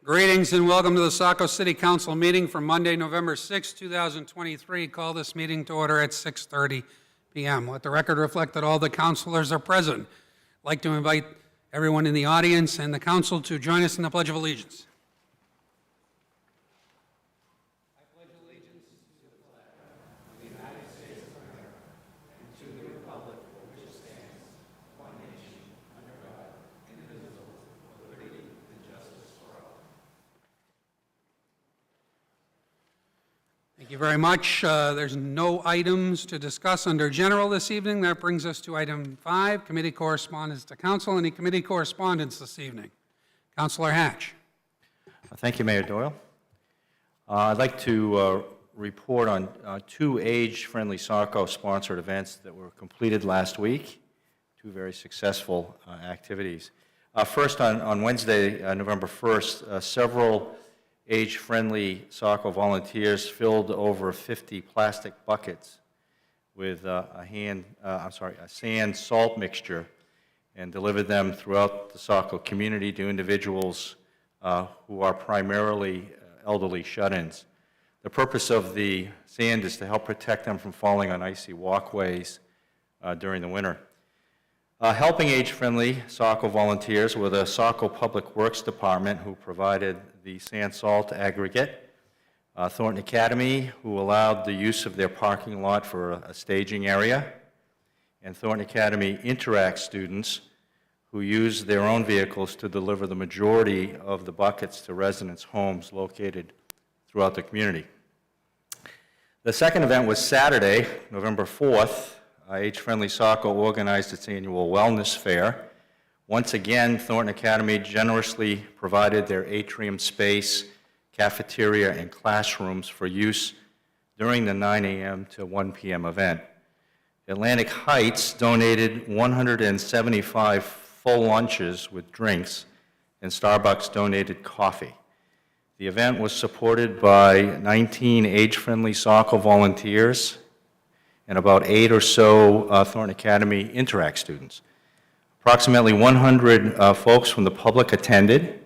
Greetings and welcome to the Saco City Council meeting for Monday, November 6, 2023. Call this meeting to order at 6:30 p.m. Let the record reflect that all the councilors are present. I'd like to invite everyone in the audience and the council to join us in the Pledge of Allegiance. I pledge allegiance to the flag of the United States of America and to the republic for which it stands, one nation, under God, indivisible, with liberty and justice for all. Thank you very much. There's no items to discuss under general this evening. That brings us to item 5, committee correspondence to council. Any committee correspondence this evening? Councilor Hatch. Thank you, Mayor Doyle. I'd like to report on 2 age-friendly Saco-sponsored events that were completed last week, 2 very successful activities. First, on Wednesday, November 1st, several age-friendly Saco volunteers filled over 50 plastic buckets with a sand salt mixture and delivered them throughout the Saco community to individuals who are primarily elderly shut-ins. The purpose of the sand is to help protect them from falling on icy walkways during the winter. Helping age-friendly Saco volunteers were the Saco Public Works Department, who provided the sand salt aggregate, Thornton Academy, who allowed the use of their parking lot for a staging area, and Thornton Academy Interact students, who used their own vehicles to deliver the majority of the buckets to residents' homes located throughout the community. The second event was Saturday, November 4th. Age-Friendly Saco organized its annual wellness fair. Once again, Thornton Academy generously provided their atrium space, cafeteria, and classrooms for use during the 9 a.m. to 1 p.m. event. Atlantic Heights donated 175 full lunches with drinks, and Starbucks donated coffee. The event was supported by 19 age-friendly Saco volunteers and about 8 or so Thornton Academy Interact students. Approximately 100 folks from the public attended,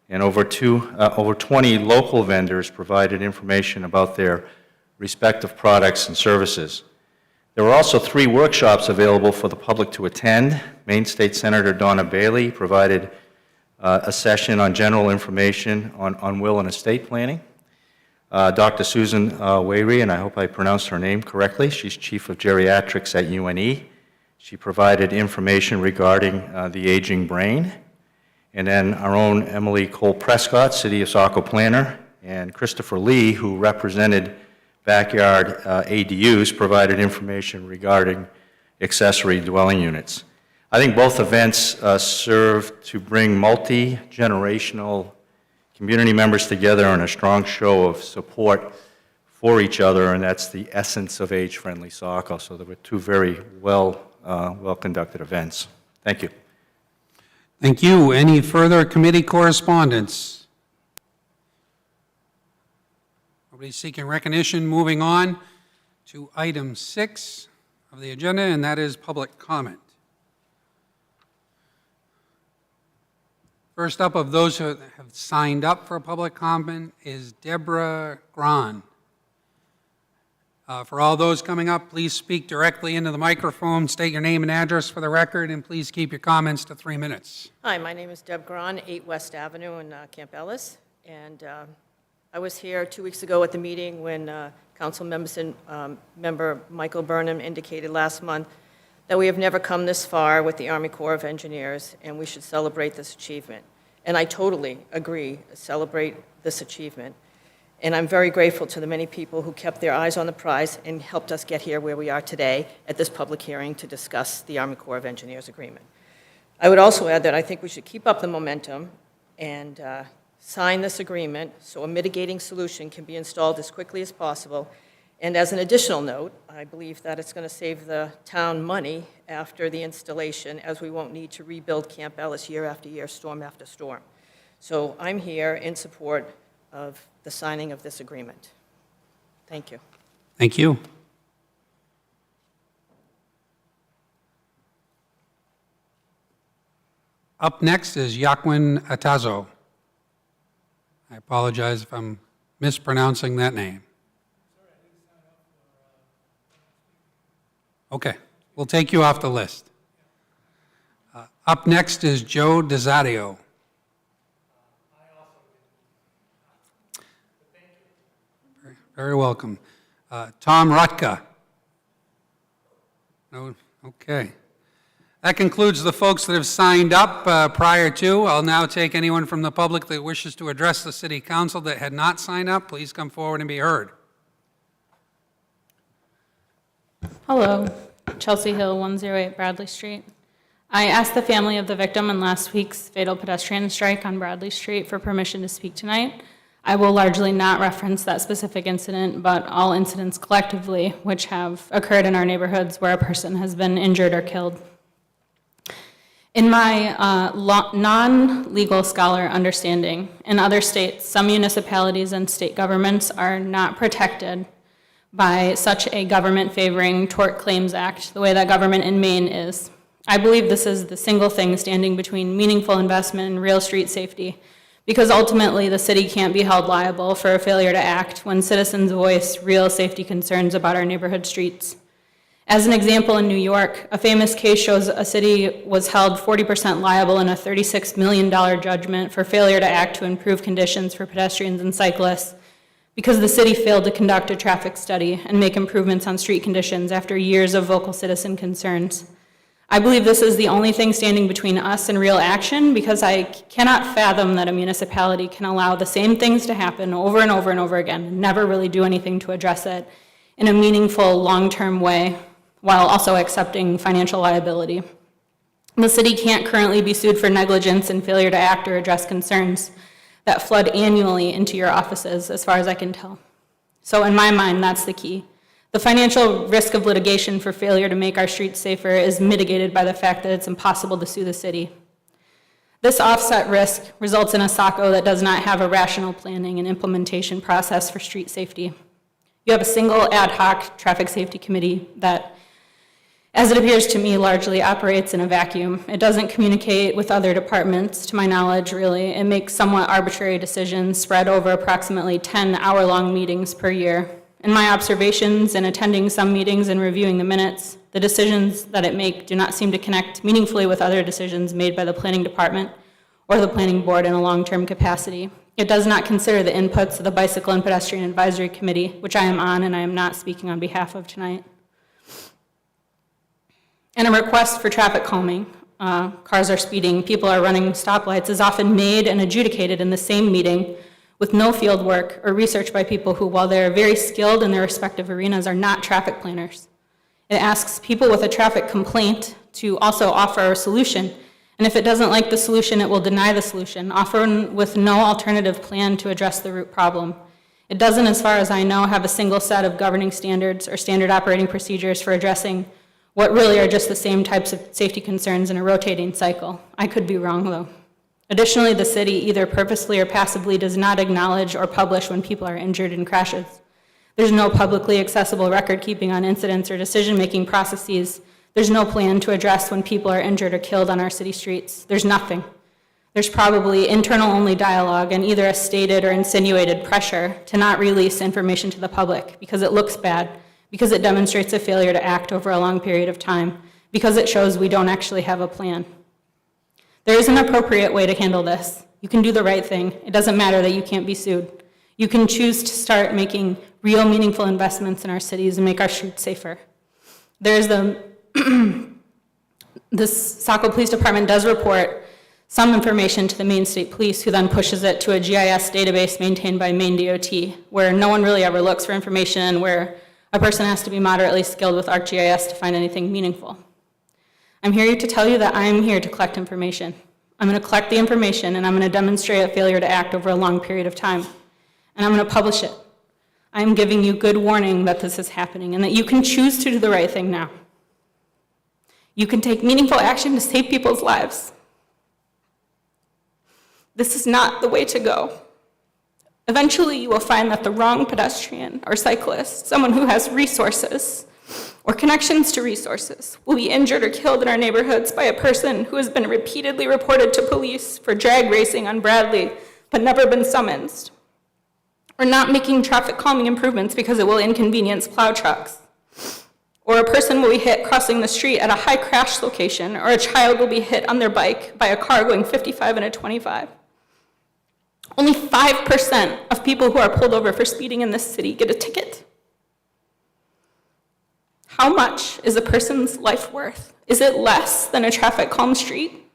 and over 20 local vendors provided information about their respective products and services. There were also 3 workshops available for the public to attend. Maine State Senator Donna Bailey provided a session on general information on will and estate planning. Dr. Susan Wayre, and I hope I pronounced her name correctly, she's Chief of Geriatrics at UNE. She provided information regarding the aging brain. And then our own Emily Cole-Prescott, City of Saco Planner, and Christopher Lee, who represented Backyard ADUs, provided information regarding accessory dwelling units. I think both events served to bring multi-generational community members together in a strong show of support for each other, and that's the essence of age-friendly Saco. So there were 2 very well-conducted events. Thank you. Thank you. Any further committee correspondence? Nobody seeking recognition. Moving on to item 6 of the agenda, and that is public comment. First up of those who have signed up for public comment is Deborah Gran. For all those coming up, please speak directly into the microphone, state your name and address for the record, and please keep your comments to 3 minutes. Hi, my name is Deb Gran, 8 West Avenue in Camp Ellis, and I was here 2 weeks ago at the meeting when Council member Michael Burnham indicated last month that we have never come this far with the Army Corps of Engineers, and we should celebrate this achievement. And I totally agree, celebrate this achievement. And I'm very grateful to the many people who kept their eyes on the prize and helped us get here where we are today at this public hearing to discuss the Army Corps of Engineers agreement. I would also add that I think we should keep up the momentum and sign this agreement so a mitigating solution can be installed as quickly as possible. And as an additional note, I believe that it's going to save the town money after the installation, as we won't need to rebuild Camp Ellis year after year, storm after storm. So I'm here in support of the signing of this agreement. Thank you. Thank you. Up next is Yaquin Atazo. I apologize if I'm mispronouncing that name. Okay, we'll take you off the list. Up next is Joe DeZadio. Very welcome. Tom Rutka. No, okay. That concludes the folks that have signed up prior to. I'll now take anyone from the public that wishes to address the City Council that had not signed up. Please come forward and be heard. Hello, Chelsea Hill, 108 Bradley Street. I asked the family of the victim in last week's fatal pedestrian strike on Bradley Street for permission to speak tonight. I will largely not reference that specific incident, but all incidents collectively which have occurred in our neighborhoods where a person has been injured or killed. In my non-legal scholar understanding, in other states, some municipalities and state governments are not protected by such a government-favoring Tort Claims Act, the way that government in Maine is. I believe this is the single thing standing between meaningful investment and real street safety, because ultimately the city can't be held liable for a failure to act when citizens voice real safety concerns about our neighborhood streets. As an example, in New York, a famous case shows a city was held 40% liable in a $36 million judgment for failure to act to improve conditions for pedestrians and cyclists because the city failed to conduct a traffic study and make improvements on street conditions after years of vocal citizen concerns. I believe this is the only thing standing between us and real action because I cannot fathom that a municipality can allow the same things to happen over and over and over again and never really do anything to address it in a meaningful, long-term way while also accepting financial liability. The city can't currently be sued for negligence and failure to act or address concerns that flood annually into your offices, as far as I can tell. So in my mind, that's the key. The financial risk of litigation for failure to make our streets safer is mitigated by the fact that it's impossible to sue the city. This offset risk results in a Saco that does not have a rational planning and implementation process for street safety. You have a single ad hoc traffic safety committee that, as it appears to me, largely operates in a vacuum. It doesn't communicate with other departments, to my knowledge, really. It makes somewhat arbitrary decisions spread over approximately 10 hour-long meetings per year. In my observations and attending some meetings and reviewing the minutes, the decisions that it makes do not seem to connect meaningfully with other decisions made by the planning department or the planning board in a long-term capacity. It does not consider the inputs of the Bicycle and Pedestrian Advisory Committee, which I am on and I am not speaking on behalf of tonight. And a request for traffic calming, cars are speeding, people are running stoplights, is often made and adjudicated in the same meeting with no field work or research by people who, while they're very skilled in their respective arenas, are not traffic planners. It asks people with a traffic complaint to also offer a solution, and if it doesn't like the solution, it will deny the solution, often with no alternative plan to address the root problem. It doesn't, as far as I know, have a single set of governing standards or standard operating procedures for addressing what really are just the same types of safety concerns in a rotating cycle. I could be wrong, though. Additionally, the city either purposely or passively does not acknowledge or publish when people are injured in crashes. There's no publicly accessible record keeping on incidents or decision-making processes. There's no plan to address when people are injured or killed on our city streets. There's nothing. There's probably internal-only dialogue and either a stated or insinuated pressure to not release information to the public because it looks bad, because it demonstrates a failure to act over a long period of time, because it shows we don't actually have a plan. There is an appropriate way to handle this. You can do the right thing. It doesn't matter that you can't be sued. You can choose to start making real meaningful investments in our cities and make our streets safer. There's this Saco Police Department does report some information to the Maine State Police, who then pushes it to a GIS database maintained by Maine DOT, where no one really ever looks for information, where a person has to be moderately skilled with ArcGIS to find anything meaningful. I'm here to tell you that I'm here to collect information. I'm going to collect the information, and I'm going to demonstrate a failure to act over a long period of time, and I'm going to publish it. I'm giving you good warning that this is happening and that you can choose to do the right thing now. You can take meaningful action to save people's lives. This is not the way to go. Eventually, you will find that the wrong pedestrian or cyclist, someone who has resources or connections to resources, will be injured or killed in our neighborhoods by a person who has been repeatedly reported to police for drag racing on Bradley, but never been summoned, or not making traffic calming improvements because it will inconvenience plow trucks, or a person will be hit crossing the street at a high crash location, or a child will be hit on their bike by a car going 55 and a 25. Only 5% of people who are pulled over for speeding in this city get a ticket. How much is a person's life worth? Is it less than a traffic calm street?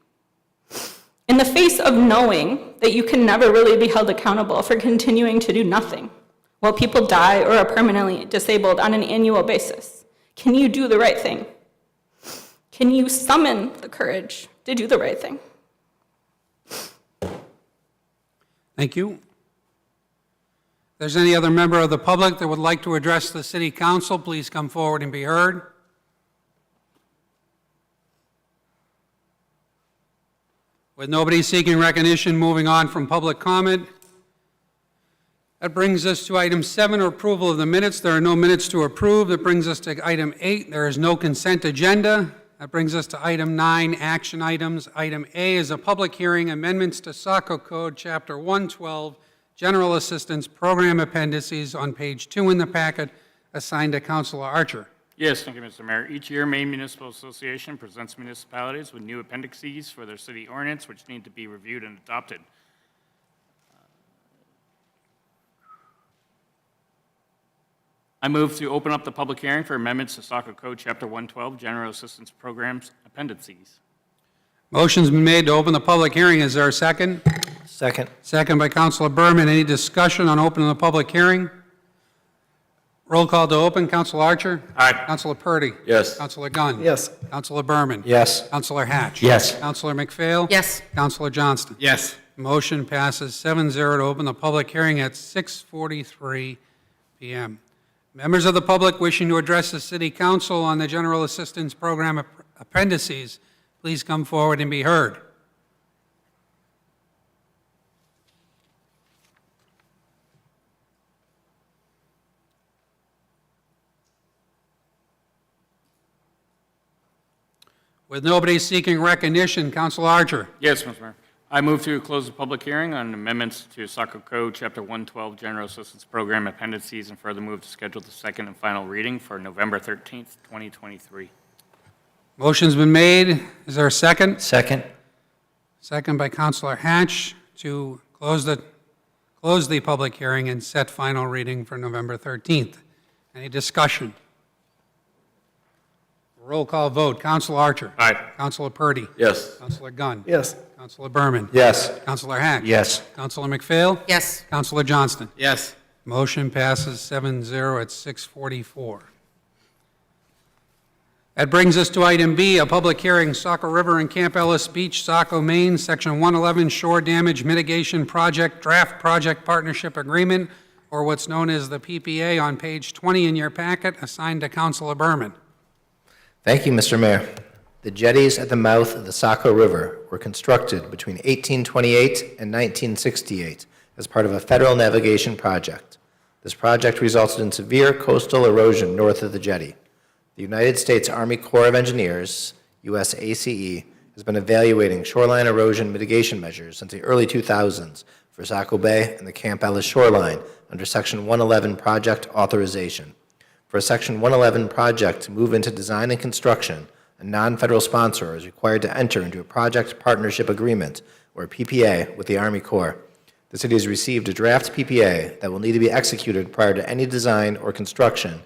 In the face of knowing that you can never really be held accountable for continuing to do nothing while people die or are permanently disabled on an annual basis, can you do the right thing? Can you summon the courage to do the right thing? Thank you. If there's any other member of the public that would like to address the city council, please come forward and be heard. With nobody seeking recognition, moving on from public comment. That brings us to item 7, approval of the minutes. There are no minutes to approve. That brings us to item 8. There is no consent agenda. That brings us to item 9, action items. Item A is a public hearing, amendments to Saco Code, Chapter 112, General Assistance Program Appendices on page 2 in the packet, assigned to Councilor Archer. Yes, thank you, Mr. Mayor. Each year, Maine Municipal Association presents municipalities with new appendices for their city ordinance, which need to be reviewed and adopted. I move to open up the public hearing for amendments to Saco Code, Chapter 112, General Assistance Programs Appendices. Motion's been made to open the public hearing. Is there a second? Second. Second by Councilor Berman. Any discussion on opening the public hearing? Roll call to open. Councilor Archer? Aye. Councilor Purdy? Yes. Councilor Gunn? Yes. Councilor Berman? Yes. Councilor Hatch? Yes. Councilor McPhail? Yes. Councilor Johnston? Yes. Motion passes 7-0 to open the public hearing at 6:43 p.m. Members of the public wishing to address the City Council on the General Assistance Program appendices, please come forward and be heard. With nobody seeking recognition, Councilor Archer. Yes, Mr. Mayor. I move to close the public hearing on amendments to Saco Code, Chapter 112, General Assistance Program Appendices, and further move to schedule the second and final reading for November 13th, 2023. Motion's been made. Is there a second? Second. Second by Councilor Hatch to close the public hearing and set final reading for November 13th. Any discussion? Roll call vote. Councilor Archer. Aye. Councilor Purdy. Yes. Councilor Gunn. Yes. Councilor Berman. Yes. Councilor Hatch. Yes. Councilor McPhail. Yes. Councilor Johnston. Yes. Motion passes 7-0 at 6:44. That brings us to item B, a public hearing, Saco River and Camp Ellis Beach, Saco, Maine, Section 111 Shore Damage Mitigation Project Draft Project Partnership Agreement, or what's known as the PPA, on page 20 in your packet, assigned to Councilor Berman. Thank you, Mr. Mayor. The jetties at the mouth of the Saco River were constructed between 1828 and 1968 as part of a federal navigation project. This project resulted in severe coastal erosion north of the jetty. The United States Army Corps of Engineers, USACE, has been evaluating shoreline erosion mitigation measures since the early 2000s for Saco Bay and the Camp Ellis shoreline under Section 111 project authorization. For a Section 111 project to move into design and construction, a non-federal sponsor is required to enter into a project partnership agreement, or PPA, with the Army Corps. The city has received a draft PPA that will need to be executed prior to any design or construction,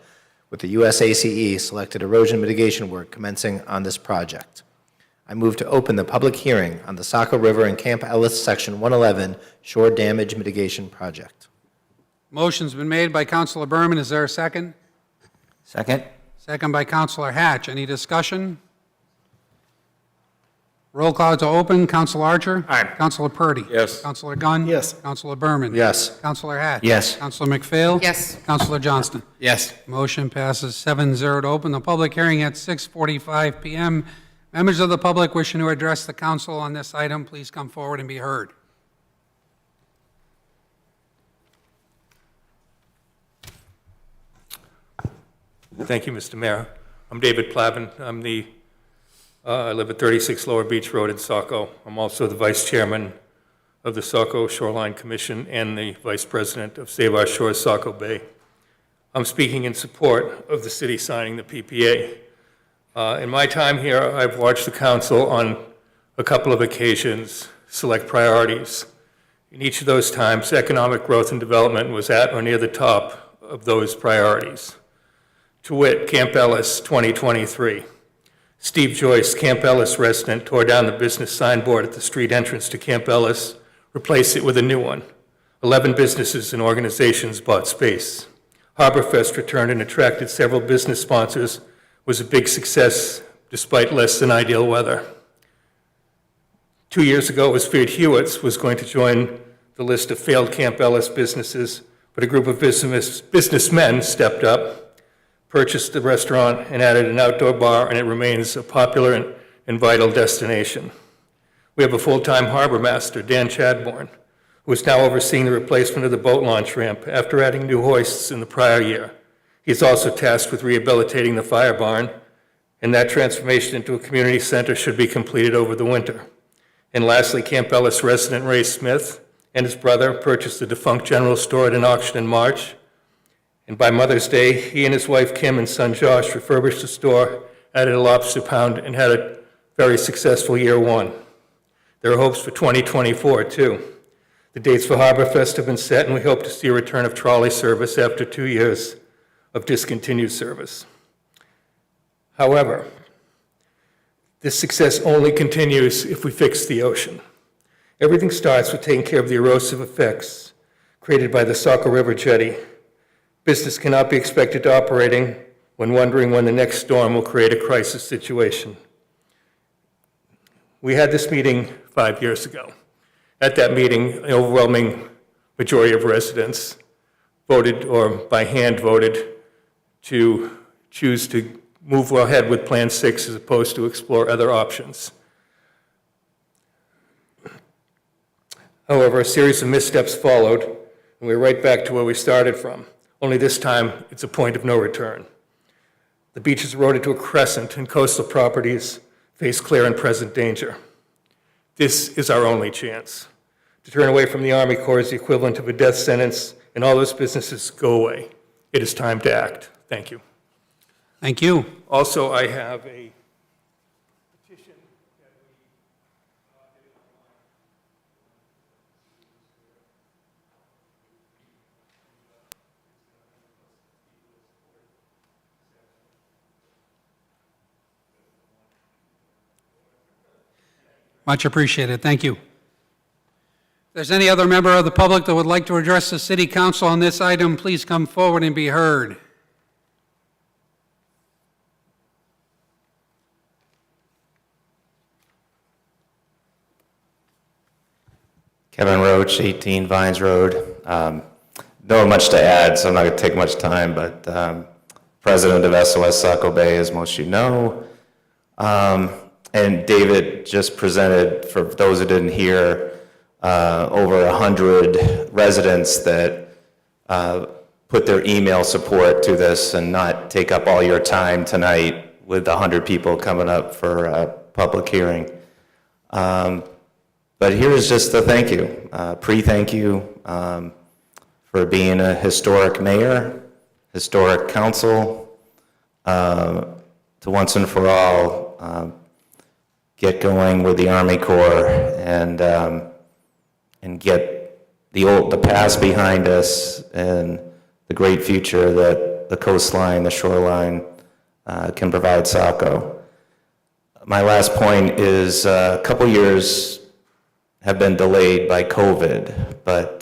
with the USACE selected erosion mitigation work commencing on this project. I move to open the public hearing on the Saco River and Camp Ellis Section 111 Shore Damage Mitigation Project. Motion's been made by Councilor Berman. Is there a second? Second. Second by Councilor Hatch. Any discussion? Roll call to open. Councilor Archer? Aye. Councilor Purdy? Yes. Councilor Gunn? Yes. Councilor Berman? Yes. Councilor Hatch? Yes. Councilor McPhail? Yes. Councilor Johnston? Yes. Motion passes 7-0 to open the public hearing at 6:45 p.m. Members of the public wishing to address the council on this item, please come forward and be heard. Thank you, Mr. Mayor. I'm David Plavin. I live at 36 Lower Beach Road in Saco. I'm also the vice chairman of the Saco Shoreline Commission and the Vice President of Save Our Shores Saco Bay. I'm speaking in support of the city signing the PPA. In my time here, I've watched the council on a couple of occasions select priorities. In each of those times, economic growth and development was at or near the top of those priorities. To wit, Camp Ellis 2023. Steve Joyce, Camp Ellis resident, tore down the business signboard at the street entrance to Camp Ellis, replaced it with a new one. 11 businesses and organizations bought space. Harborfest returned and attracted several business sponsors, was a big success despite less than ideal weather. 2 years ago, it was feared Hewitt's was going to join the list of failed Camp Ellis businesses, but a group of businessmen stepped up, purchased the restaurant, and added an outdoor bar, and it remains a popular and vital destination. We have a full-time harbor master, Dan Chadbourne, who is now overseeing the replacement of the boat launch ramp after adding new hoists in the prior year. He is also tasked with rehabilitating the fire barn, and that transformation into a community center should be completed over the winter. And lastly, Camp Ellis resident Ray Smith and his brother purchased the defunct general store at an auction in March. And by Mother's Day, he and his wife Kim and son Josh refurbished the store, added a lobster pound, and had a very successful year one. There are hopes for 2024, too. The dates for Harborfest have been set, and we hope to see a return of trolley service after 2 years of discontinued service. However, this success only continues if we fix the ocean. Everything starts with taking care of the erosive effects created by the Saco River jetty. Business cannot be expected to operating when wondering when the next storm will create a crisis situation. We had this meeting 5 years ago. At that meeting, an overwhelming majority of residents voted, or by hand voted, to choose to move ahead with Plan 6 as opposed to explore other options. However, a series of missteps followed, and we're right back to where we started from. Only this time, it's a point of no return. The beach is eroded to a crescent, and coastal properties face clear and present danger. This is our only chance. To turn away from the Army Corps is the equivalent of a death sentence, and all those businesses go away. It is time to act. Thank you. Thank you. Also, I have a petition that Much appreciated. Thank you. If there's any other member of the public that would like to address the city council on this item, please come forward and be heard. Kevin Roach, 18 Vines Road. Not much to add, so I'm not going to take much time, but president of SOS Saco Bay, as most of you know. And David just presented, for those who didn't hear, over 100 residents that put their email support to this and not take up all your time tonight with 100 people coming up for a public hearing. But here's just a thank you, pre-thank you for being a historic mayor, historic council, to once and for all get going with the Army Corps and get the past behind us and the great future that the coastline, the shoreline can provide Saco. My last point is a couple years have been delayed by COVID, but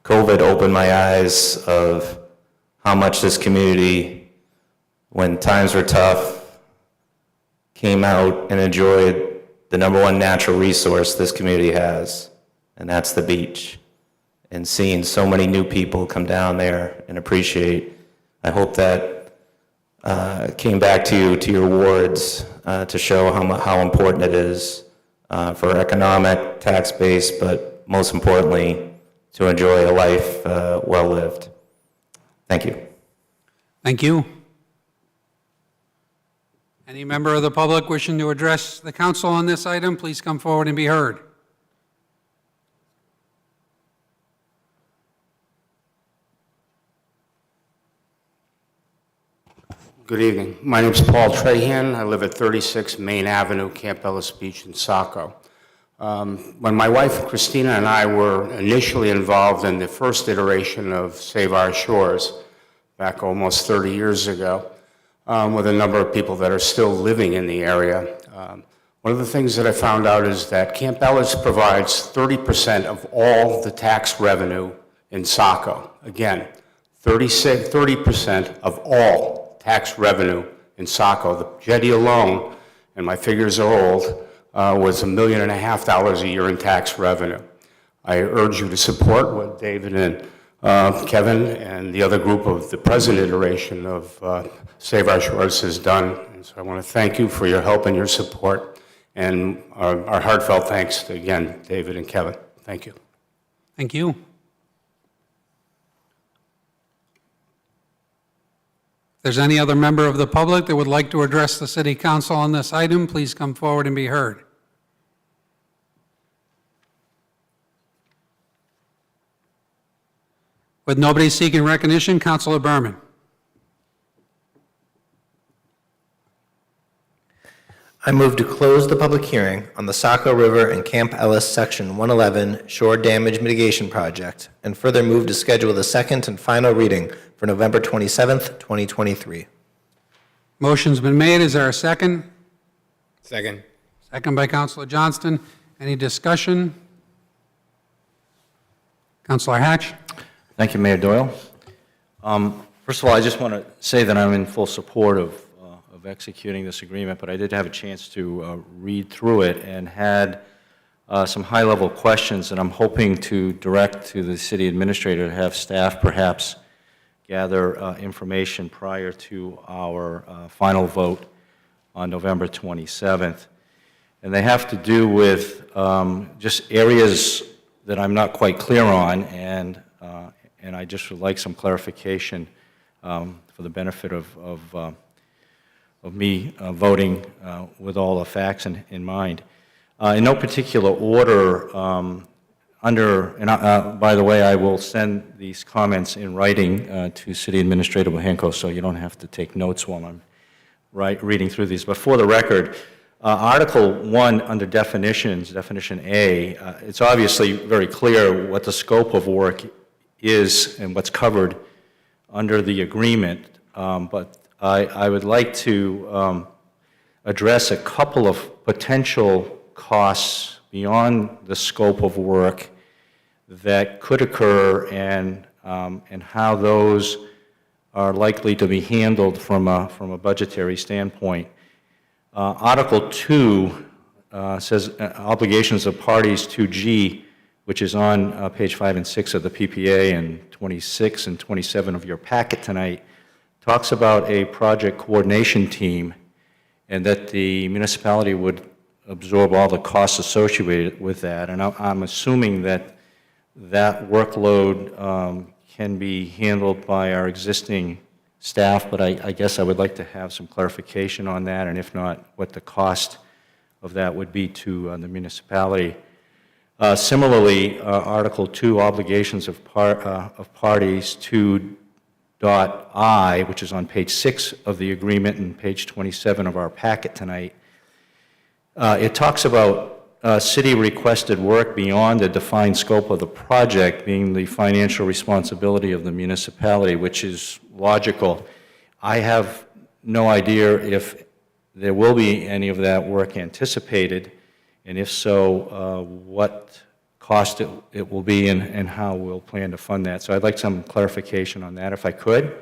COVID opened my eyes of how much this community, when times were tough, came out and enjoyed the #1 natural resource this community has, and that's the beach. And seeing so many new people come down there and appreciate, I hope that came back to you, to your wards, to show how important it is for economic, tax base, but most importantly, to enjoy a life well lived. Thank you. Thank you. Any member of the public wishing to address the council on this item, please come forward and be heard. Good evening. My name is Paul Trahan. I live at 36 Main Avenue, Camp Ellis Beach in Saco. When my wife Christina and I were initially involved in the first iteration of Save Our Shores, back almost 30 years ago, with a number of people that are still living in the area, one of the things that I found out is that Camp Ellis provides 30% of all the tax revenue in Saco. Again, 30% of all tax revenue in Saco. The jetty alone, and my figures are old, was $1.5 million a year in tax revenue. I urge you to support what David and Kevin and the other group of the present iteration of Save Our Shores has done. And so I want to thank you for your help and your support, and our heartfelt thanks to, again, David and Kevin. Thank you. Thank you. If there's any other member of the public that would like to address the city council on this item, please come forward and be heard. With nobody seeking recognition, Councilor Berman. I move to close the public hearing on the Saco River and Camp Ellis Section 111 Shore Damage Mitigation Project, and further move to schedule the second and final reading for November 27th, 2023. Motion's been made. Is there a second? Second. Second by Councilor Johnston. Any discussion? Councilor Hatch? Thank you, Mayor Doyle. First of all, I just want to say that I'm in full support of executing this agreement, but I did have a chance to read through it and had some high-level questions that I'm hoping to direct to the city administrator to have staff perhaps gather information prior to our final vote on November 27th. And they have to do with just areas that I'm not quite clear on, and I just would like some clarification for the benefit of me voting with all the facts in mind. In no particular order, by the way, I will send these comments in writing to City Administrator Bohanko, so you don't have to take notes while I'm reading through these. But for the record, Article 1 under definitions, definition A, it's obviously very clear what the scope of work is and what's covered under the agreement, but I would like to address a couple of potential costs beyond the scope of work that could occur, and how those are likely to be handled from a budgetary standpoint. Article 2 says obligations of parties 2G, which is on page 5 and 6 of the PPA and 26 and 27 of your packet tonight, talks about a project coordination team and that the municipality would absorb all the costs associated with that. And I'm assuming that that workload can be handled by our existing staff, but I guess I would like to have some clarification on that, and if not, what the cost of that would be to the municipality. Similarly, Article 2, obligations of parties to .I, which is on page 6 of the agreement and page 27 of our packet tonight. It talks about city-requested work beyond the defined scope of the project being the financial responsibility of the municipality, which is logical. I have no idea if there will be any of that work anticipated, and if so, what cost it will be and how we'll plan to fund that. So I'd like some clarification on that if I could.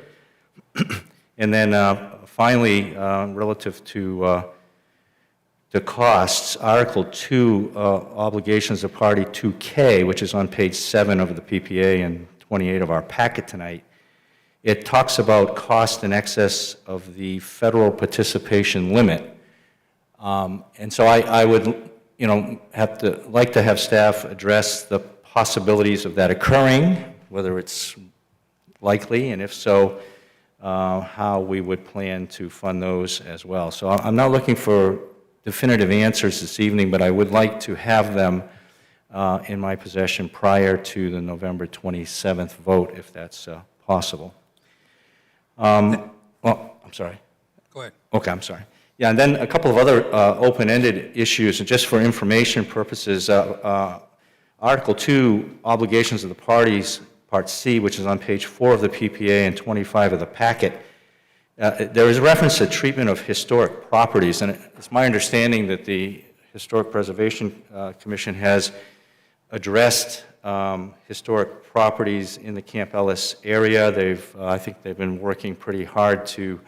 And then finally, relative to the costs, Article 2, obligations of party 2K, which is on page 7 of the PPA and 28 of our packet tonight, it talks about cost in excess of the federal participation limit. And so I would, like to have staff address the possibilities of that occurring, whether it's likely, and if so, how we would plan to fund those as well. So I'm not looking for definitive answers this evening, but I would like to have them in my possession prior to the November 27th vote, if that's possible. Well, I'm sorry. Go ahead. Okay, I'm sorry. Yeah, and then a couple of other open-ended issues, and just for information purposes, Article 2, Obligations of the Parties, Part C, which is on page 4 of the PPA and 25 of the packet, there is reference to treatment of historic properties, and it's my understanding that the Historic Preservation Commission has addressed historic properties in the Camp Ellis area. I think they've been working pretty hard to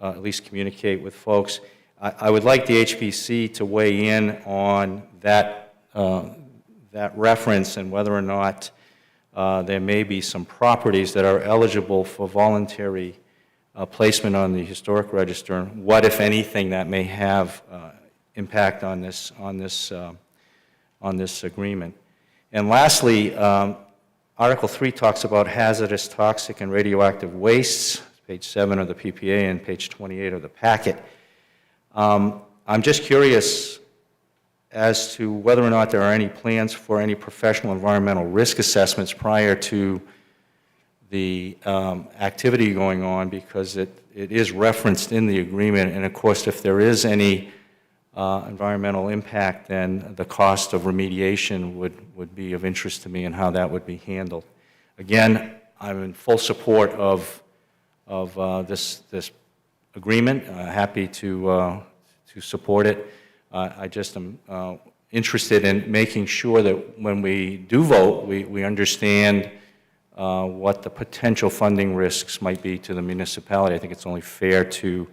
at least communicate with folks. I would like the HPC to weigh in on that, that reference and whether or not there may be some properties that are eligible for voluntary placement on the historic register. What, if anything, that may have impact on this agreement. And lastly, Article 3 talks about hazardous, toxic, and radioactive wastes, page 7 of the PPA and page 28 of the packet. I'm just curious as to whether or not there are any plans for any professional environmental risk assessments prior to the activity going on, because it is referenced in the agreement, and of course, if there is any environmental impact, then the cost of remediation would be of interest to me and how that would be handled. Again, I'm in full support of this agreement. Happy to support it. I just am interested in making sure that when we do vote, we understand what the potential funding risks might be to the municipality. I think it's only fair to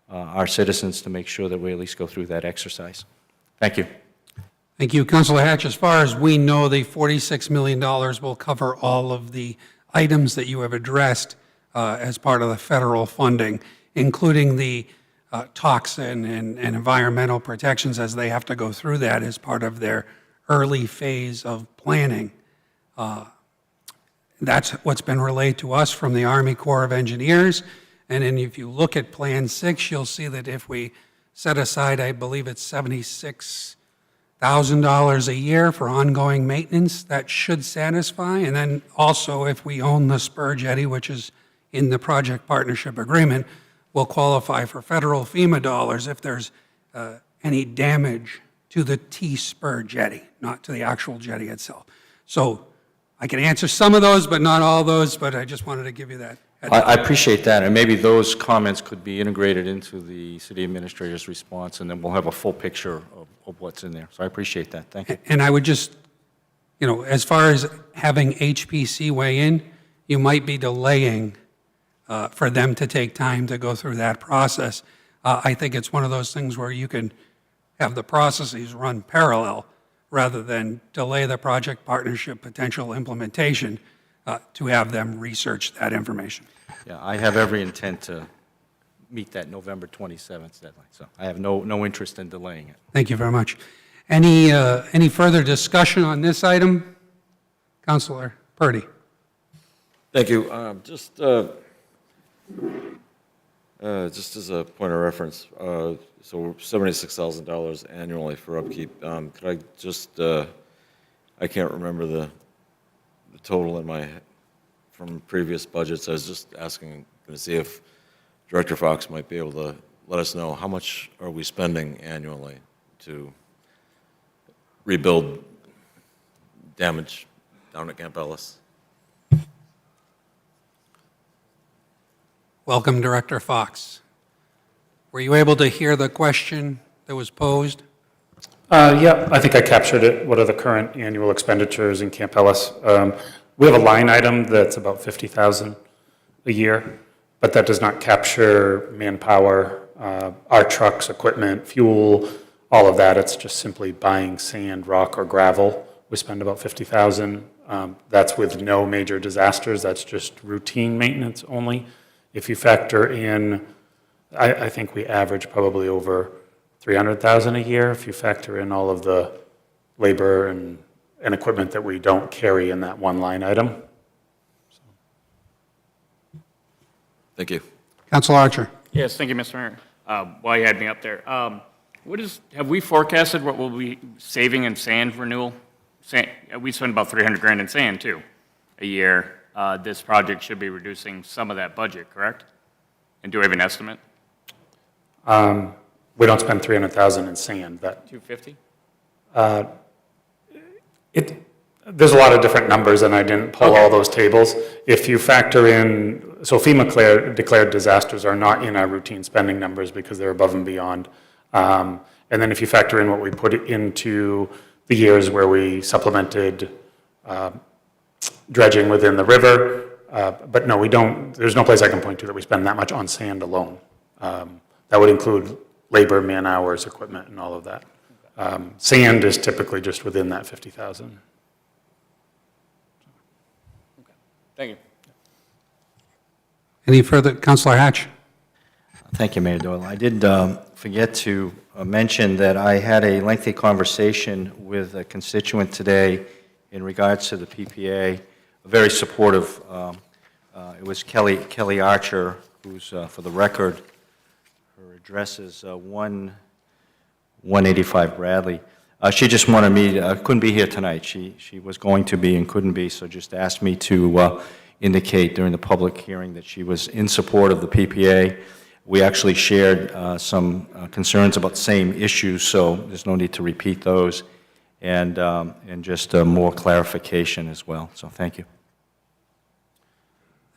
our citizens to make sure that we at least go through that exercise. Thank you. Thank you, Councilor Hatch. As far as we know, the $46 million will cover all of the items that you have addressed as part of the federal funding, including the toxin and environmental protections as they have to go through that as part of their early phase of planning. That's what's been relayed to us from the Army Corps of Engineers. And then if you look at Plan 6, you'll see that if we set aside, I believe it's $76,000 a year for ongoing maintenance, that should satisfy. And then also, if we own the spur jetty, which is in the project partnership agreement, we'll qualify for federal FEMA dollars if there's any damage to the T-spur jetty, not to the actual jetty itself. So I can answer some of those, but not all those, but I just wanted to give you that. I appreciate that, and maybe those comments could be integrated into the city administrator's response, and then we'll have a full picture of what's in there. So I appreciate that. Thank you. And I would just, as far as having HPC weigh in, you might be delaying for them to take time to go through that process. I think it's one of those things where you can have the processes run parallel rather than delay the project partnership potential implementation to have them research that information. Yeah, I have every intent to meet that November 27th deadline, so I have no interest in delaying it. Thank you very much. Any further discussion on this item? Councilor Purdy. Thank you. Just as a point of reference, so $76,000 annually for upkeep. Could I just, I can't remember the total in my, from previous budgets. I was just asking to see if Director Fox might be able to let us know how much are we spending annually to rebuild damage down at Camp Ellis? Welcome, Director Fox. Were you able to hear the question that was posed? Yeah, I think I captured it. What are the current annual expenditures in Camp Ellis? We have a line item that's about $50,000 a year, but that does not capture manpower, our trucks, equipment, fuel, all of that. It's just simply buying sand, rock, or gravel. We spend about $50,000. That's with no major disasters. That's just routine maintenance only. If you factor in, I think we average probably over $300,000 a year if you factor in all of the labor and equipment that we don't carry in that one line item. Thank you. Councilor Archer. Yes, thank you, Mr. Mayor. While you had me up there, have we forecasted what we'll be saving in sand renewal? We spend about $300,000 in sand too, a year. This project should be reducing some of that budget, correct? And do we have an estimate? We don't spend 300,000 in sand. That 250? There's a lot of different numbers, and I didn't pull all those tables. If you factor in, so FEMA declared disasters are not in our routine spending numbers because they're above and beyond. And then if you factor in what we put into the years where we supplemented dredging within the river, but no, we don't, there's no place I can point to that we spend that much on sand alone. That would include labor, man hours, equipment, and all of that. Sand is typically just within that 50,000. Thank you. Any further, Councilor Hatch? Thank you, Mayor Doyle. I did forget to mention that I had a lengthy conversation with a constituent today in regards to the PPA, very supportive. It was Kelly Archer, who's, for the record, her address is 185 Bradley. She just wanted me, couldn't be here tonight. She was going to be and couldn't be, so just asked me to indicate during the public hearing that she was in support of the PPA. We actually shared some concerns about the same issues, so there's no need to repeat those, and just more clarification as well. So thank you.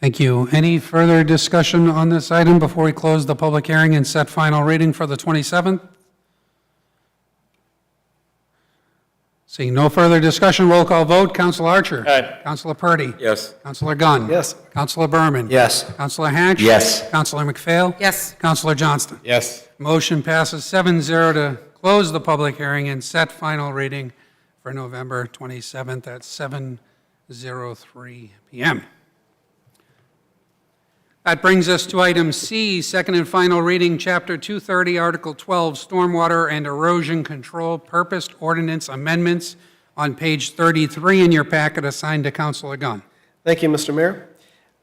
Thank you. Any further discussion on this item before we close the public hearing and set final reading for the 27th? Seeing no further discussion, roll call vote. Council Archer? Aye. Councilor Purdy? Yes. Councilor Gunn? Yes. Councilor Berman? Yes. Councilor Hatch? Yes. Councilor McPhail? Yes. Councilor Johnston? Yes. Motion passes 7-0 to close the public hearing and set final reading for November 27th at 7:03 p.m. That brings us to item C, second and final reading, Chapter 230, Article 12, Stormwater and Erosion Control Purposed Ordinance Amendments, on page 33 in your packet assigned to Councilor Gunn. Thank you, Mr. Mayor.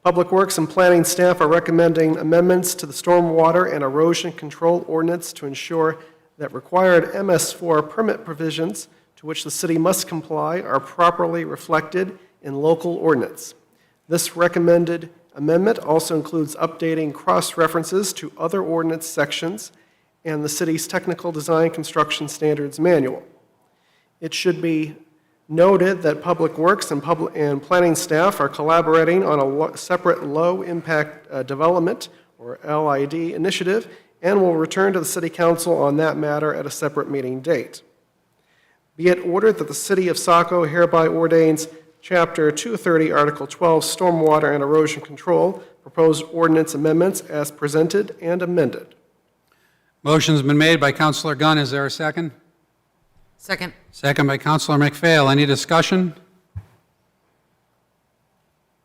Public Works and Planning staff are recommending amendments to the Stormwater and Erosion Control Ordinance to ensure that required MS4 permit provisions to which the city must comply are properly reflected in local ordinance. This recommended amendment also includes updating cross-references to other ordinance sections and the city's Technical Design Construction Standards Manual. It should be noted that Public Works and Planning staff are collaborating on a separate low-impact development, or LID, initiative, and will return to the City Council on that matter at a separate meeting date. Be it ordered that the City of Saco hereby ordains Chapter 230, Article 12, Stormwater and Erosion Control, proposed ordinance amendments as presented and amended. Motion's been made by Councilor Gunn. Is there a second? Second. Second by Councilor McPhail. Any discussion?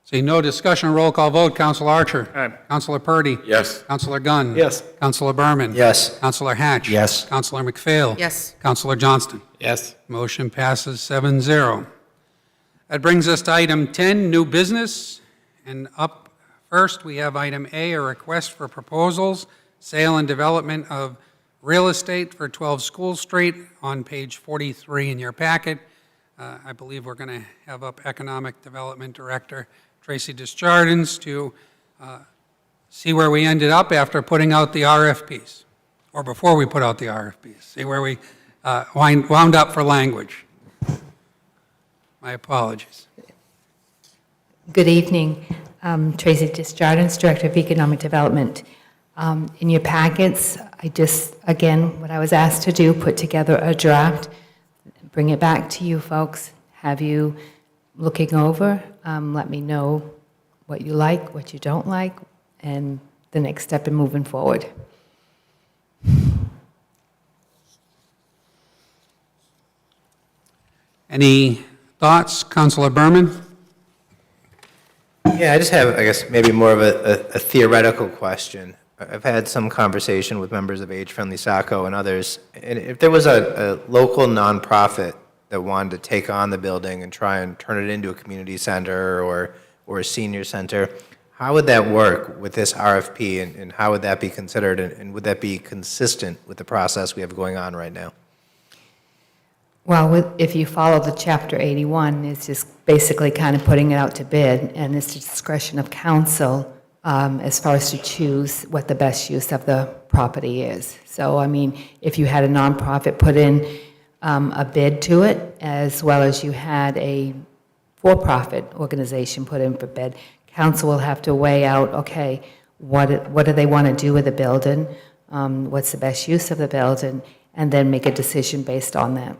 See no discussion, roll call vote. Councilor Archer? Aye. Councilor Purdy? Yes. Councilor Gunn? Yes. Councilor Berman? Yes. Councilor Hatch? Yes. Councilor McPhail? Yes. Councilor Johnston? Yes. Motion passes 7-0. That brings us to item 10, new business. And up first, we have item A, a request for proposals, sale and development of real estate for 12 School Street on page 43 in your packet. I believe we're going to have up Economic Development Director Tracy Desjardins to see where we ended up after putting out the RFPs, or before we put out the RFPs, see where we wound up for language. My apologies. Good evening. Tracy Desjardins, Director of Economic Development. In your packets, I just, again, what I was asked to do, put together a draft, bring it back to you folks, have you looking over, let me know what you like, what you don't like, and the next step in moving forward. Any thoughts, Councilor Berman? Yeah, I just have, I guess, maybe more of a theoretical question. I've had some conversation with members of Age Friendly Saco and others, and if there was a local nonprofit that wanted to take on the building and try and turn it into a community center or a senior center, how would that work with this RFP, and how would that be considered, and would that be consistent with the process we have going on right now? Well, if you follow the Chapter 81, it's just basically kind of putting it out to bid, and it's the discretion of council as far as to choose what the best use of the property is. So, I mean, if you had a nonprofit put in a bid to it, as well as you had a for-profit organization put in for bid, council will have to weigh out, okay, what do they want to do with the building? What's the best use of the building? And then make a decision based on that.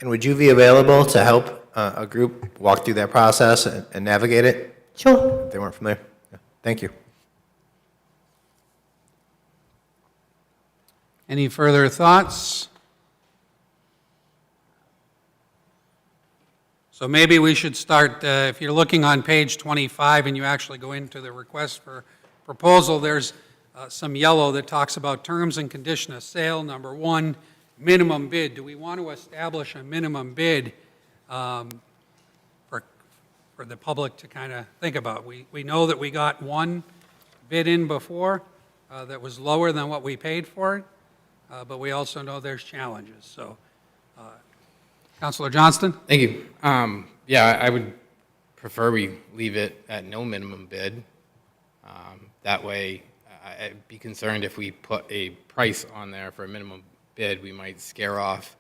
And would you be available to help a group walk through that process and navigate it? Sure. If they weren't familiar. Yeah. Thank you. Any further thoughts? So maybe we should start, if you're looking on page 25 and you actually go into the request for proposal, there's some yellow that talks about terms and condition of sale. Number one, minimum bid. Do we want to establish a minimum bid for the public to kind of think about? We know that we got one bid in before that was lower than what we paid for it, but we also know there's challenges. So, Councilor Johnston? Thank you. Yeah, I would prefer we leave it at no minimum bid. That way, I'd be concerned if we put a price on there for a minimum bid, we might scare off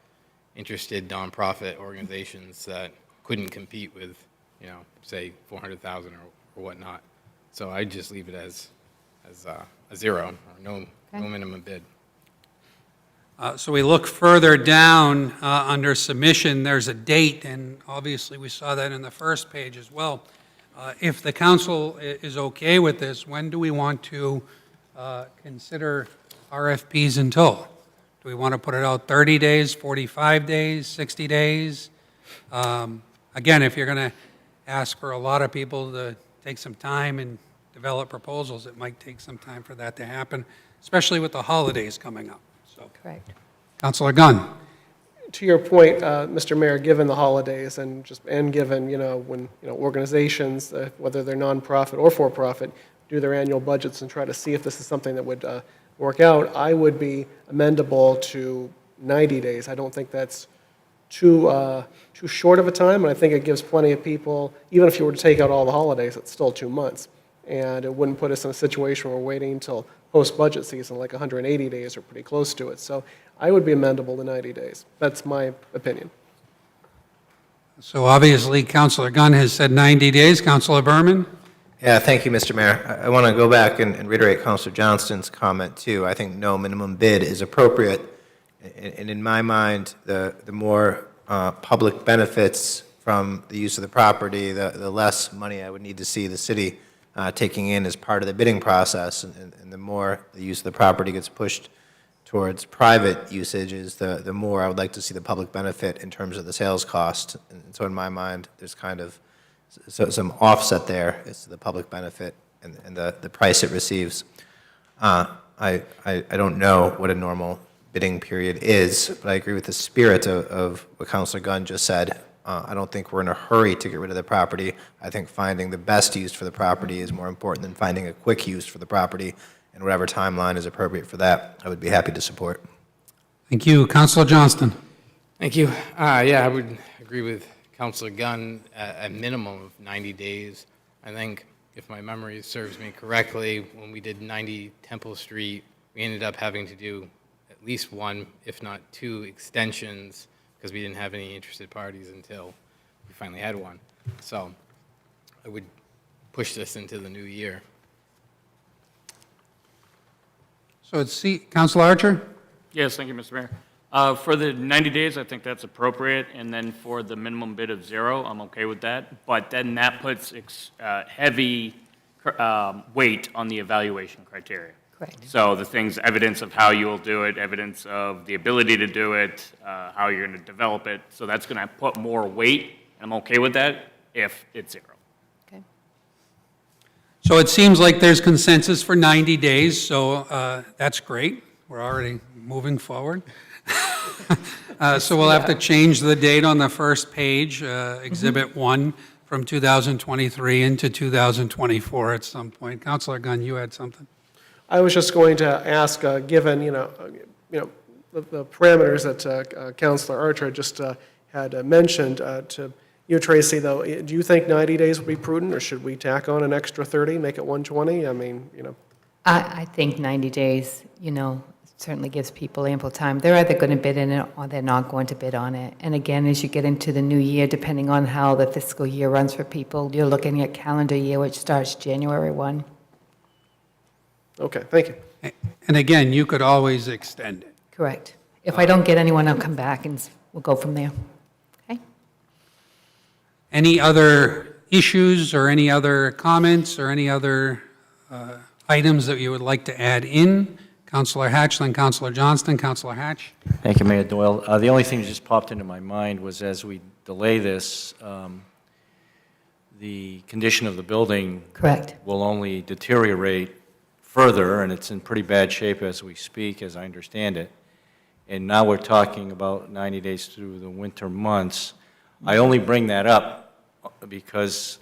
interested nonprofit organizations that couldn't compete with, you know, say 400,000 or whatnot. So I'd just leave it as a zero or no minimum bid. So we look further down under submission, there's a date, and obviously we saw that in the first page as well. If the council is okay with this, when do we want to consider RFPs until? Do we want to put it out 30 days, 45 days, 60 days? Again, if you're going to ask for a lot of people to take some time and develop proposals, it might take some time for that to happen, especially with the holidays coming up. So, Correct. Councilor Gunn. To your point, Mr. Mayor, given the holidays and given, when, organizations, whether they're nonprofit or for-profit, do their annual budgets and try to see if this is something that would work out, I would be amendable to 90 days. I don't think that's too short of a time, and I think it gives plenty of people, even if you were to take out all the holidays, it's still 2 months. And it wouldn't put us in a situation where we're waiting until post-budget season, like 180 days or pretty close to it. So I would be amendable to 90 days. That's my opinion. So obviously, Councilor Gunn has said 90 days. Councilor Berman? Yeah, thank you, Mr. Mayor. I want to go back and reiterate Councilor Johnston's comment, too. I think no minimum bid is appropriate. And in my mind, the more public benefits from the use of the property, the less money I would need to see the city taking in as part of the bidding process. And the more the use of the property gets pushed towards private usages, the more I would like to see the public benefit in terms of the sales cost. And so in my mind, there's kind of some offset there as to the public benefit and the price it receives. I don't know what a normal bidding period is, but I agree with the spirit of what Councilor Gunn just said. I don't think we're in a hurry to get rid of the property. I think finding the best use for the property is more important than finding a quick use for the property, and whatever timeline is appropriate for that, I would be happy to support. Thank you. Councilor Johnston? Thank you. Yeah, I would agree with Councilor Gunn at a minimum of 90 days. I think, if my memory serves me correctly, when we did 90 Temple Street, we ended up having to do at least one, if not two, extensions because we didn't have any interested parties until we finally had one. So I would push this into the new year. So it's Councilor Archer? Yes, thank you, Mr. Mayor. For the 90 days, I think that's appropriate, and then for the minimum bid of 0, I'm okay with that. But then that puts heavy weight on the evaluation criteria. Correct. So the things, evidence of how you will do it, evidence of the ability to do it, how you're going to develop it. So that's going to put more weight, and I'm okay with that if it's 0. Okay. So it seems like there's consensus for 90 days, so that's great. We're already moving forward. So we'll have to change the date on the first page, Exhibit 1, from 2023 into 2024 at some point. Councilor Gunn, you had something? I was just going to ask, given, the parameters that Councilor Archer just had mentioned, to, You know, Tracy, though, do you think 90 days would be prudent, or should we tack on an extra 30, make it 120? I mean, you know. I think 90 days, certainly gives people ample time. They're either going to bid in it or they're not going to bid on it. And again, as you get into the new year, depending on how the fiscal year runs for people, you're looking at calendar year, which starts January 1. Okay, thank you. And again, you could always extend it. Correct. If I don't get anyone, I'll come back and we'll go from there. Okay? Any other issues or any other comments or any other items that you would like to add in? Councilor Hatch, then Councilor Johnston. Councilor Hatch. Thank you, Mayor Doyle. The only thing that just popped into my mind was as we delay this, the condition of the building Correct. will only deteriorate further, and it's in pretty bad shape as we speak, as I understand it. And now we're talking about 90 days through the winter months. I only bring that up because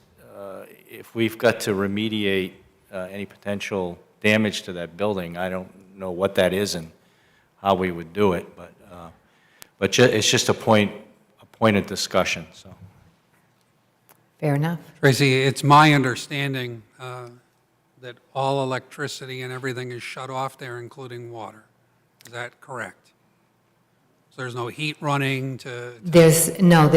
if we've got to remediate any potential damage to that building, I don't know what that is and how we would do it, but it's just a point of discussion, so. Fair enough. Tracy, it's my understanding that all electricity and everything is shut off there, including water. Is that correct? So there's no heat running to... There's no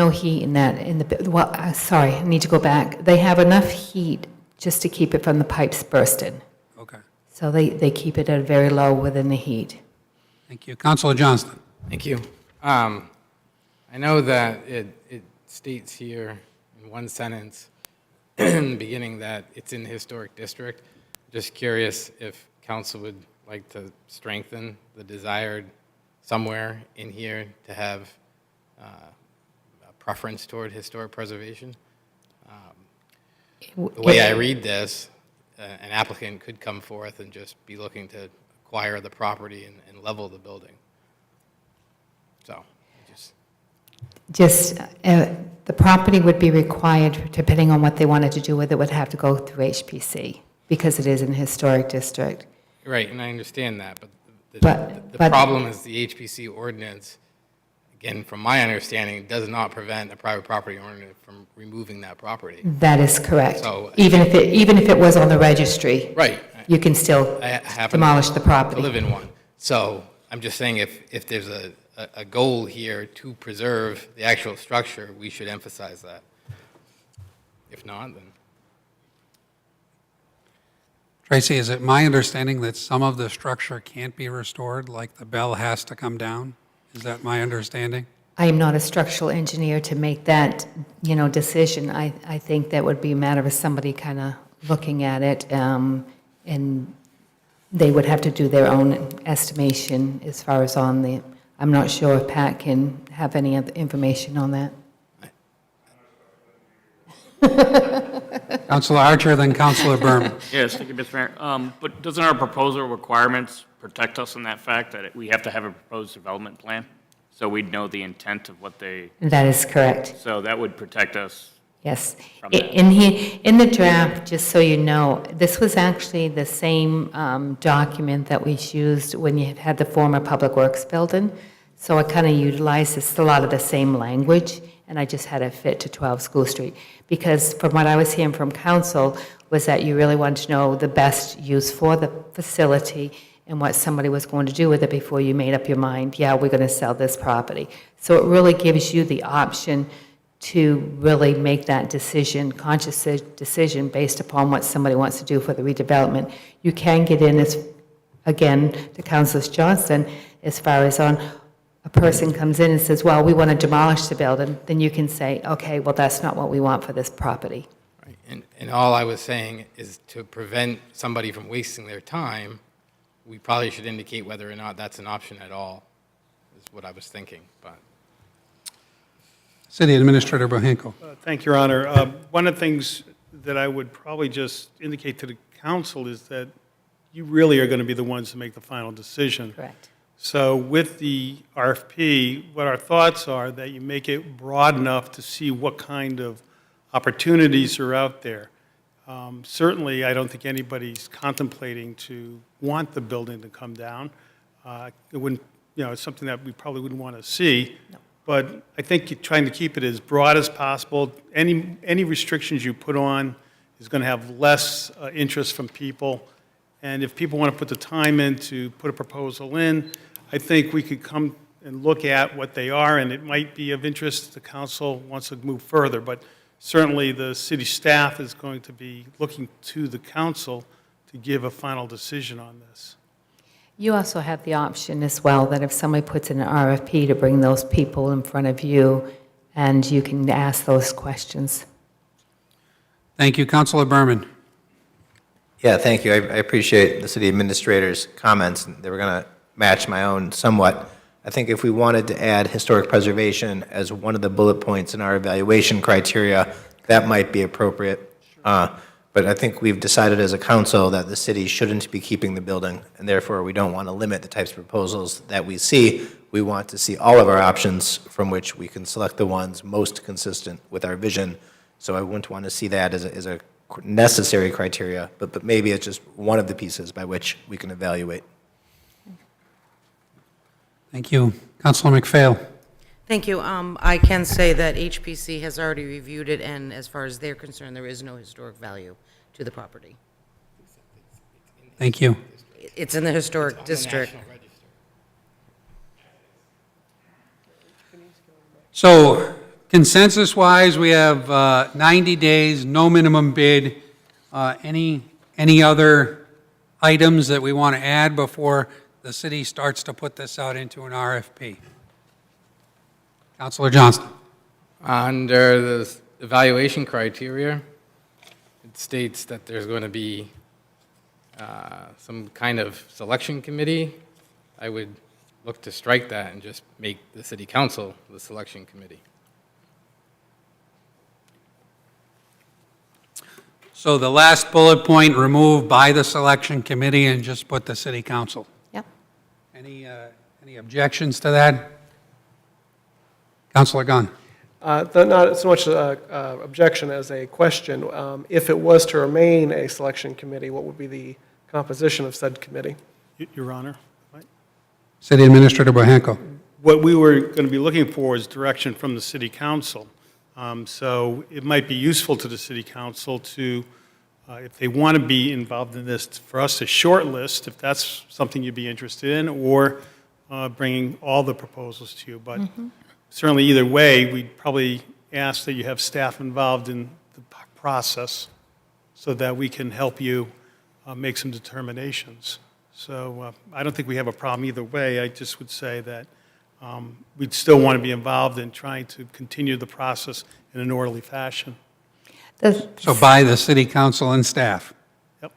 heat in that, well, sorry, I need to go back. They have enough heat just to keep it from the pipes bursting. Okay, So they keep it at very low within the heat. thank you. Councilor Johnston. Thank you. I know that it states here in one sentence in the beginning that it's in the historic district. Just curious if council would like to strengthen the desired somewhere in here to have a preference toward historic preservation. The way I read this, an applicant could come forth and just be looking to acquire the property and level the building. So, Just, the property would be required, depending on what they wanted to do with it, would have to go through HPC, because it is an historic district. right, and I understand that, but But- the but- problem is the HPC ordinance, again, from my understanding, does not prevent a private property owner from removing that property. That is correct. So- Even if it was on the registry. Right. You can still I happen demolish the to property. live in one. So I'm just saying if there's a goal here to preserve the actual structure, we should emphasize that. If not, then. Tracy, is it my understanding that some of the structure can't be restored, like the bell has to come down? Is that my understanding? I am not a structural engineer to make that, decision. I think that would be a matter of somebody kind of looking at it, and they would have to do their own estimation as far as on the, I'm not sure if Pat can have any other information on that. Councilor Archer, then Councilor Berman. Yes, thank you, Mr. Mayor. But doesn't our proposal requirements protect us in that fact that we have to have a proposed development plan? So we'd know the intent of what they, That is correct. so that would protect us. Yes. From that. In the draft, just so you know, this was actually the same document that we used when you had the former Public Works building. So I kind of utilized a lot of the same language, and I just had it fit to 12 School Street. Because from what I was hearing from council was that you really wanted to know the best use for the facility and what somebody was going to do with it before you made up your mind, yeah, we're going to sell this property. So it really gives you the option to really make that decision, conscious decision based upon what somebody wants to do for the redevelopment. You can get in as, again, to Councilor Johnston, as far as on a person comes in and says, well, we want to demolish the building, then you can say, okay, well, that's not what we want for this property. Right. And all I was saying is to prevent somebody from wasting their time, we probably should indicate whether or not that's an option at all, is what I was thinking, but. City Administrator Bohinko. Thank you, Your Honor. One of the things that I would probably just indicate to the council is that you really are going to be the ones to make the final decision. Correct. So with the RFP, what our thoughts are that you make it broad enough to see what kind of opportunities are out there. Certainly, I don't think anybody's contemplating to want the building to come down. It wouldn't, it's something that we probably wouldn't want to see. No. but I think you're trying to keep it as broad as possible. Any restrictions you put on is going to have less interest from people. And if people want to put the time in to put a proposal in, I think we could come and look at what they are, and it might be of interest to the council wants to move further. But certainly, the city staff is going to be looking to the council to give a final decision on this. You also have the option as well that if somebody puts in an RFP to bring those people in front of you, and you can ask those questions. Thank you. Councilor Berman. Yeah, thank you. I appreciate the city administrator's comments. They were going to match my own somewhat. I think if we wanted to add historic preservation as one of the bullet points in our evaluation criteria, that might be appropriate. But I think we've decided as a council that the city shouldn't be keeping the building, and therefore we don't want to limit the types of proposals that we see. We want to see all of our options from which we can select the ones most consistent with our vision. So I wouldn't want to see that as a necessary criteria, but maybe it's just one of the pieces by which we can evaluate. Thank you. Councilor McPhail. Thank you. I can say that HPC has already reviewed it, and as far as they're concerned, there is no historic value to the property. Thank you. It's in the historic district. So consensus-wise, we have 90 days, no minimum bid. Any other items that we want to add before the city starts to put this out into an RFP? Councilor Johnston. Under the evaluation criteria, it states that there's going to be some kind of selection committee. I would look to strike that and just make the city council the selection committee. So the last bullet point, remove by the selection committee and just put the city council. Yep. Any objections to that? Councilor Gunn. Not so much an objection as a question. If it was to remain a selection committee, what would be the composition of said committee? Your Honor. City Administrator Bohanko. What we were going to be looking for is direction from the city council. So it might be useful to the city council to, if they want to be involved in this, for us to shortlist, if that's something you'd be interested in, or bringing all the proposals to you. But certainly either way, we'd probably ask that you have staff involved in the process so that we can help you make some determinations. So I don't think we have a problem either way. I just would say that we'd still want to be involved in trying to continue the process in an orderly fashion. So by the city council and staff. Yep.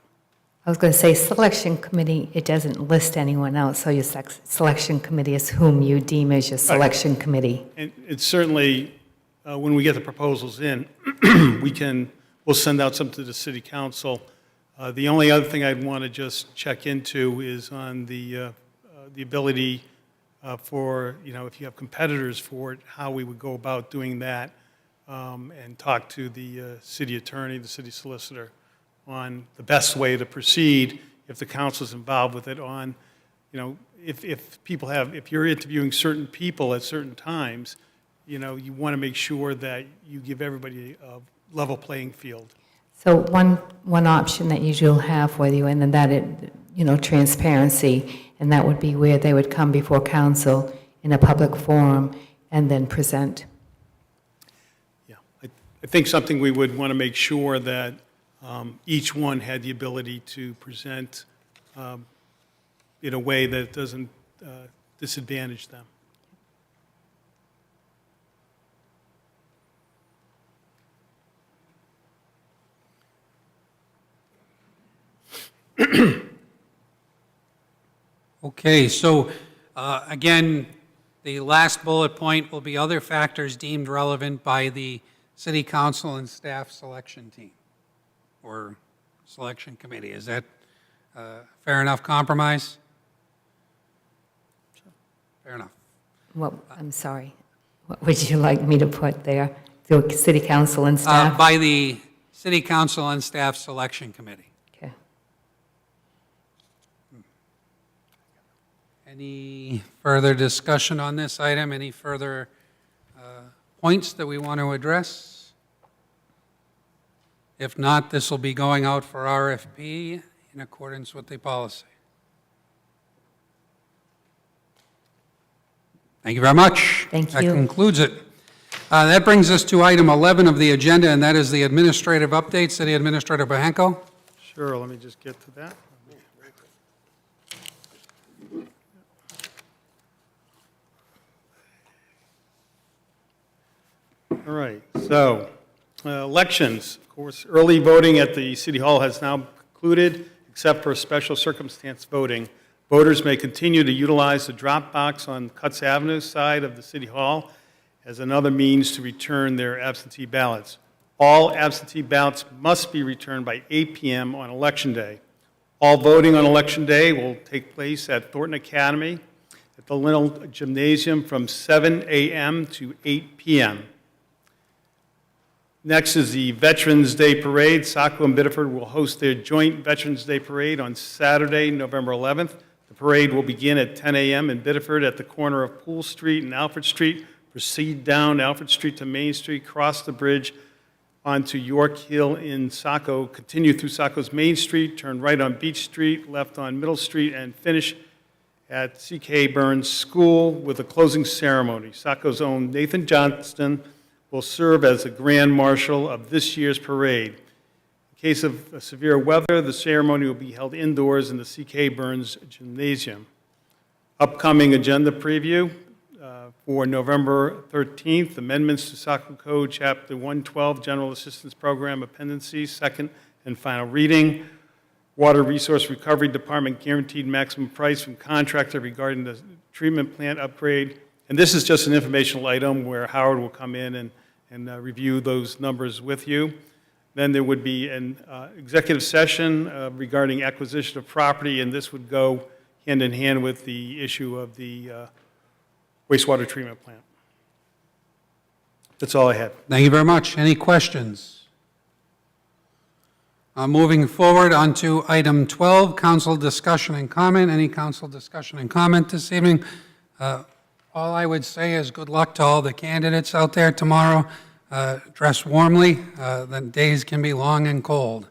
I was going to say selection committee, it doesn't list anyone else, so your selection committee is whom you deem as your selection committee. And it's certainly, when we get the proposals in, we'll send out some to the city council. The only other thing I'd want to just check into is on the ability for, if you have competitors for it, how we would go about doing that, and talk to the city attorney, the city solicitor, on the best way to proceed if the council's involved with it on, if you're interviewing certain people at certain times, you want to make sure that you give everybody a level playing field. So one option that usually will have with you, and then that transparency, and that would be where they would come before council in a public forum and then present. Yeah, I think something we would want to make sure that each one had the ability to present in a way that doesn't disadvantage them. Okay, so again, the last bullet point will be other factors deemed relevant by the city council and staff selection team or selection committee. Is that fair enough compromise? Fair enough. I'm sorry. What would you like me to put there? The city council and staff? By the city council and staff selection committee. Okay. Any further discussion on this item? Any further points that we want to address? If not, this will be going out for RFP in accordance with the policy. Thank you very much. Thank That you. concludes it. That brings us to item 11 of the agenda, and that is the administrative update. City Administrator Bahenko. Sure, let me just get to that. All right, so, elections. Of course, early voting at the City Hall has now concluded, except for special circumstance voting. Voters may continue to utilize the drop box on Cutts Avenue side of the City Hall as another means to return their absentee ballots. All absentee ballots must be returned by 8 p.m. on Election Day. All voting on Election Day will take place at Thornton Academy at the Linnell Gymnasium from 7 a.m. to 8 p.m. Next is the Veterans Day Parade. Saco and Biddeford will host their joint Veterans Day Parade on Saturday, November 11th. The parade will begin at 10 a.m. in Biddeford at the corner of Poole Street and Alfred Street, proceed down Alfred Street to Main Street, cross the bridge onto York Hill in Saco, continue through Saco's Main Street, turn right on Beach Street, left on Middle Street, and finish at C.K. Burns School with a closing ceremony. Saco's own Nathan Johnston will serve as the Grand Marshal of this year's parade. In case of severe weather, the ceremony will be held indoors in the C.K. Burns Gymnasium. Upcoming agenda preview for November 13th, amendments to Saco Code Chapter 112, General Assistance Program Appendices, second and final reading. Water Resource Recovery Department guaranteed maximum price from contractor regarding the treatment plant upgrade. And this is just an informational item where Howard will come in and review those numbers with you. Then there would be an executive session regarding acquisition of property, and this would go hand in hand with the issue of the wastewater treatment plant. That's all I have. Thank you very much. Any questions? Moving forward on to item 12, council discussion and comment. Any council discussion and comment this evening? All I would say is good luck to all the candidates out there tomorrow. Dress warmly. The days can be long and cold.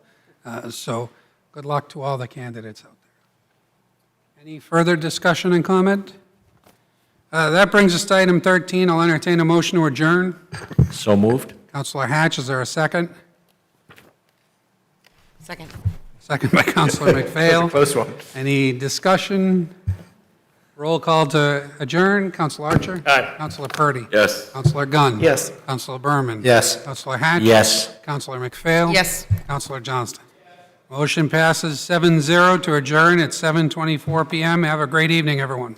So good luck to all the candidates out there. Any further discussion and comment? That brings us to item 13. I'll entertain a motion to adjourn. So moved. Councilor Hatch, is there a second? Second. Second by Councilor McPhail. Close one. Any discussion? Roll call to adjourn. Councilor Archer? Aye. Councilor Purdy? Yes. Councilor Gunn? Yes. Councilor Berman? Yes. Councilor Hatch? Yes. Councilor McPhail? Yes. Councilor Johnston? Motion passes 7-0 to adjourn at 7:24 PM. Have a great evening, everyone.